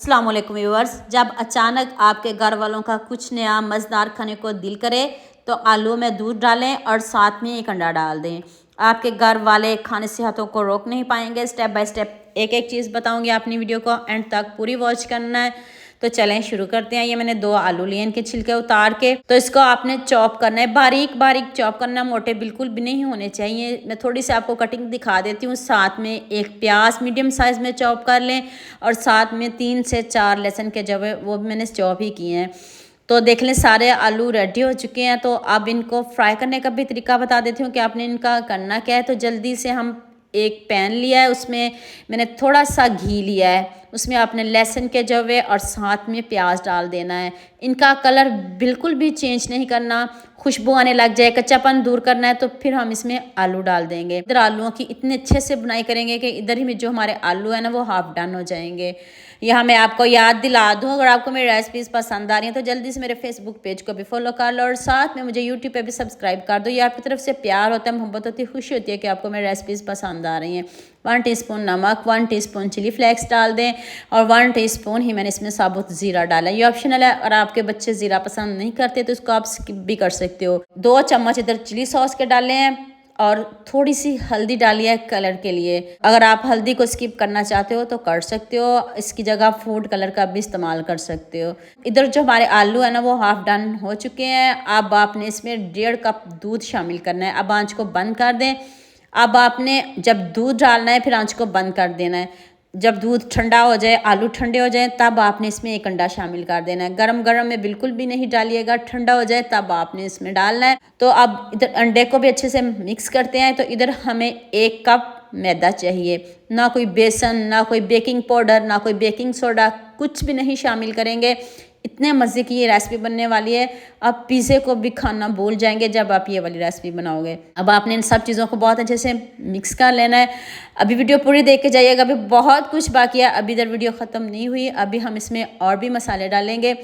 अस्सलाम वालेकुम व्यूअर्स। जब अचानक आपके घर वालों का कुछ नया मज़ेदार खाने को दिल करे तो आलू में दूध डालें और साथ में एक अंडा डाल दें। आपके घर वाले खाने से हाथों को रोक नहीं पाएंगे। स्टेप बाय स्टेप एक एक चीज़ बताऊंगी। अपनी वीडियो को एंड तक पूरी वॉच करना है। तो चलें शुरू करते हैं। ये मैंने 2 आलू लिए, इनके छिलके उतार के तो इसको आपने चॉप करना है, बारीक बारीक चॉप करना, मोटे बिल्कुल भी नहीं होने चाहिए। मैं थोड़ी सी आपको कटिंग दिखा देती हूँ। साथ में एक प्याज मीडियम साइज़ में चॉप कर लें और साथ में 3 से 4 लहसुन के जवे वो मैंने चॉप ही किए हैं। तो देख लें सारे आलू रेडी हो चुके हैं। तो अब इनको फ्राई करने का भी तरीका बता देती हूँ कि आपने इनका करना क्या है। तो जल्दी से हम एक पैन लिया है, उसमें मैंने थोड़ा सा घी लिया है, उसमें आपने लहसुन के जवे और साथ में प्याज डाल देना है। इनका कलर बिल्कुल भी चेंज नहीं करना, खुशबू आने लग जाए, कच्चापन दूर करना है तो फिर हम इसमें आलू डाल देंगे। इधर आलूओं की इतने अच्छे से बुनाई करेंगे कि इधर ही में जो हमारे आलू है ना वो हाफ डन हो जाएंगे। यहाँ मैं आपको याद दिला दूँ, अगर आपको मेरी रेसिपीज़ पसंद आ रही हैं तो जल्दी से मेरे फेसबुक पेज को भी फॉलो कर लो और साथ में मुझे यूट्यूब पे भी सब्सक्राइब कर दो। ये आपकी तरफ से प्यार होता है, मोहब्बत होती है, खुशी होती है कि आपको मेरी रेसिपीज़ पसंद आ रही हैं। 1 टीस्पून नमक, 1 टीस्पून चिली फ्लेक्स डाल दें और 1 टीस्पून ही मैंने इसमें साबुत ज़ीरा डाला है। ये ऑप्शनल है, और आपके बच्चे ज़ीरा पसंद नहीं करते तो इसको आप स्किप भी कर सकते हो। 2 चम्मच इधर चिली सॉस के डाले हैं और थोड़ी सी हल्दी डाली है कलर के लिए। अगर आप हल्दी को स्किप करना चाहते हो तो कर सकते हो, इसकी जगह फूड कलर का भी इस्तेमाल कर सकते हो। इधर जो हमारे आलू है ना वो हाफ डन हो चुके हैं। अब आपने इसमें 1.5 कप दूध शामिल करना है। अब आंच को बंद कर दें। अब आपने जब दूध डालना है फिर आंच को बंद कर देना है। जब दूध ठंडा हो जाए, आलू ठंडे हो जाए, तब आपने इसमें एक अंडा शामिल कर देना है। गरम गरम में बिल्कुल भी नहीं डालिएगा, ठंडा हो जाए तब आपने इसमें डालना है। तो अब इधर अंडे को भी अच्छे से मिक्स करते हैं। तो इधर हमें 1 कप मैदा चाहिए, ना कोई बेसन, ना कोई बेकिंग पाउडर, ना कोई बेकिंग सोडा, कुछ भी नहीं शामिल करेंगे। इतने मज़े की ये रेसिपी बनने वाली है, आप पिज़्ज़े को भी खाना भूल जाएंगे जब आप ये वाली रेसिपी बनाओगे। अब आपने इन सब चीज़ों को बहुत अच्छे से मिक्स कर लेना है। अभी वीडियो पूरी देख के जाइएगा, अभी बहुत कुछ बाकी है, अभी इधर वीडियो ख़त्म नहीं हुई। अभी हम इसमें और भी मसाले डालेंगे।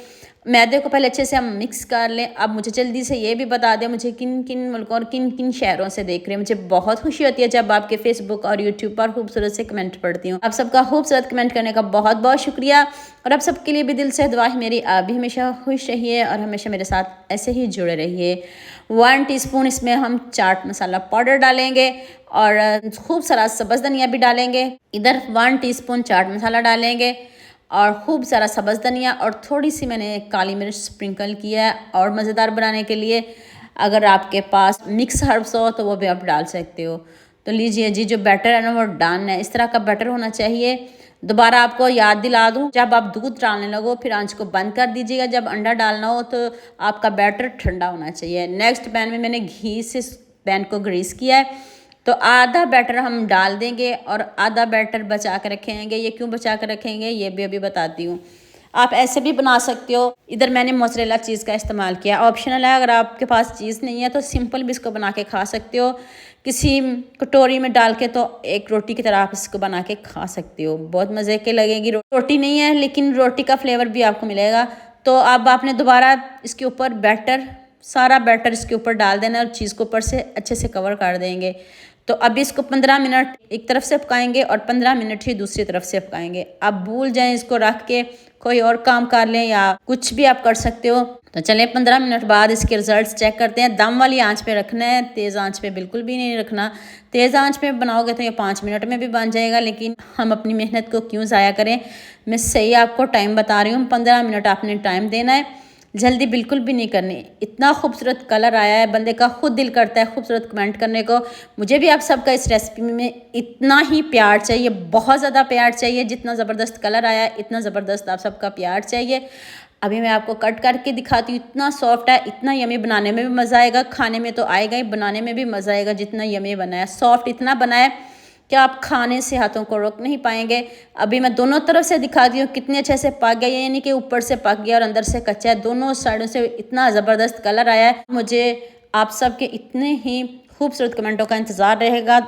मैदे को पहले अच्छे से हम मिक्स कर लें। अब मुझे जल्दी से ये भी बता दें मुझे किन किन मुल्कों और किन किन शहरों से देख रहे हैं। मुझे बहुत खुशी होती है जब आपके फेसबुक और यूट्यूब पर खूबसूरत से कमेंट पढ़ती हूँ। आप सबका खूबसूरत कमेंट करने का बहुत बहुत शुक्रिया, और आप सबके लिए भी दिल से दुआ है मेरी। आप भी हमेशा खुश रहिए और हमेशा मेरे साथ ऐसे ही जुड़े रहिए। 1 टीस्पून इसमें हम चाट मसाला पाउडर डालेंगे और खूब सारा सब्ज़ धनिया भी डालेंगे। इधर 1 टीस्पून चाट मसाला डालेंगे और खूब सारा सब्ज़ धनिया, और थोड़ी सी मैंने काली मिर्च स्प्रिंकल किया है और मज़ेदार बनाने के लिए। अगर आपके पास मिक्स हर्ब्स हो तो वो भी आप डाल सकते हो। तो लीजिए जी, जो बैटर है ना वो डन है। इस तरह का बैटर होना चाहिए। दोबारा आपको याद दिला दूं, जब आप दूध डालने लगो फिर आंच को बंद कर दीजिएगा। जब अंडा डालना हो तो आपका बैटर ठंडा होना चाहिए। नेक्स्ट पैन में मैंने घी से पैन को ग्रीस किया है। तो आधा बैटर हम डाल देंगे और आधा बैटर बचा के रखेंगे। ये क्यों बचा के रखेंगे ये भी अभी बताती हूँ। आप ऐसे भी बना सकते हो। इधर मैंने मोज़रेला चीज़ का इस्तेमाल किया, ऑप्शनल है। अगर आपके पास चीज़ नहीं है तो सिंपल भी इसको बना के खा सकते हो। किसी कटोरी में डाल के तो एक रोटी की तरह आप इसको बना के खा सकते हो। बहुत मज़े के लगेगी। रोटी नहीं है लेकिन रोटी का फ्लेवर भी आपको मिलेगा। तो अब आपने दोबारा इसके ऊपर सारा बैटर इसके ऊपर डाल देना और चीज़ को ऊपर से अच्छे से कवर कर देंगे। तो अभी इसको 15 मिनट एक तरफ से पकाएंगे और 15 मिनट ही दूसरी तरफ से पकाएंगे। आप भूल जाएं इसको रख के कोई और काम कर लें या कुछ भी आप कर सकते हो। तो चलें 15 मिनट बाद इसके रिजल्ट्स चेक करते हैं। दम वाली आंच पे रखना है, तेज़ आंच पे बिल्कुल भी नहीं रखना। तेज़ आंच पे बनाओगे तो ये 5 मिनट में भी बन जाएगा, लेकिन हम अपनी मेहनत को क्यों ज़ाया करें। मैं सही आपको टाइम बता रही हूँ, 15 मिनट आपने टाइम देना है, जल्दी बिल्कुल भी नहीं करनी। इतना खूबसूरत कलर आया है, बंदे का खुद दिल करता है खूबसूरत कमेंट करने को। मुझे भी आप सबका इस रेसिपी में इतना ही प्यार चाहिए, बहुत ज़्यादा प्यार चाहिए। जितना ज़बरदस्त कलर आया है इतना ज़बरदस्त आप सबका प्यार चाहिए। अभी मैं आपको कट करके दिखाती हूँ। इतना सॉफ्ट है, इतना यमी, बनाने में भी मज़ा आएगा, खाने में तो आएगा ही, बनाने में भी मज़ा आएगा। जितना यमी बना है, सॉफ्ट इतना बना है कि आप खाने से हाथों को रोक नहीं पाएंगे। अभी मैं दोनों तरफ से दिखाती हूँ कितने अच्छे से पक गया, यानी कि ऊपर से पक गया और अंदर से कच्चा है। दोनों साइडों से इतना ज़बरदस्त कलर आया है। मुझे आप सबके इतने ही खूबसूरत कमेंटों का इंतज़ार रहेगा।